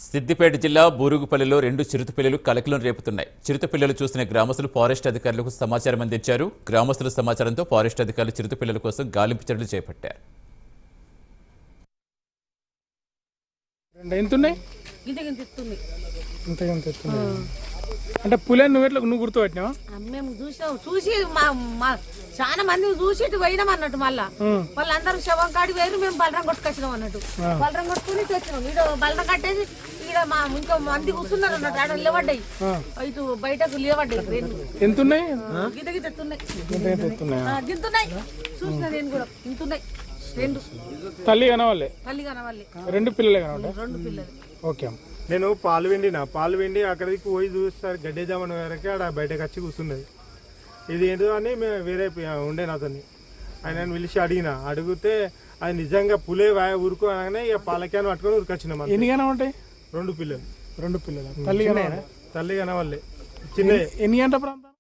సిద్దిపేట జిల్లా బూరుగుపల్లిలో 2 చిరుతపిల్లలు కలకలం రేపుతున్నాయి. చిరుతపిల్లలు చూసిన గ్రామస్తులు ఫారెస్ట్ అధికారులకు సమాచారం అందించారు. గ్రామస్తుల సమాచారంతో ఫారెస్ట్ అధికారులు చిరుతపిల్లల కోసం గాలింపు చర్యలు చేపట్టారు. అంటే పులిని నువ్వు గుర్తుపట్టినావా? మేము చూసి చాలా మంది చూసి ఇటు పోయినాం అన్నట్టు. వాళ్ళందరూ శవం కాడి వేరు, మేము బలరం కొట్టుకొచ్చినాం అన్నట్టు. బలరం కొట్టుకుని తెచ్చినాం. ఈడ బలరం కట్టేసి ఈడ ఇంకో మంది కూర్చున్నారు అన్నట్టు. ఆడ లేవడ్డాయి, ఇటు బయటకు లేవడ్డాయి. ఎంతున్నాయి? గిత గిత గింతున్నాయి. చూసిన నేను కూడా ఇంతున్నాయి. 2 తల్లి కనవాళ్ళే. 2 పిల్లలే కనవాళ్ళే. 2 పిల్లలు. ఓకే. నేను పాలు వెండి అక్కడికి పోయి చూస్తారు గడ్డేద్దామని వరకు ఆడ బయటకు వచ్చి కూర్చున్నది. ఇది ఏంటో అని మేము వేరే ఉండే అతన్ని ఆయన పిలిచి అడిగితే అది నిజంగా పులే ఊరుకో అనగానే ఇక పాలక్యాన్ని పట్టుకొని ఊరికొచ్చినాం. ఎన్ని కన్నా ఉంటాయి? 2 పిల్లలు. తల్లి కనవాళ్ళే. తల్లి కనవాళ్ళే. చిన్న ఎన్ని గంటల ప్రాంతం?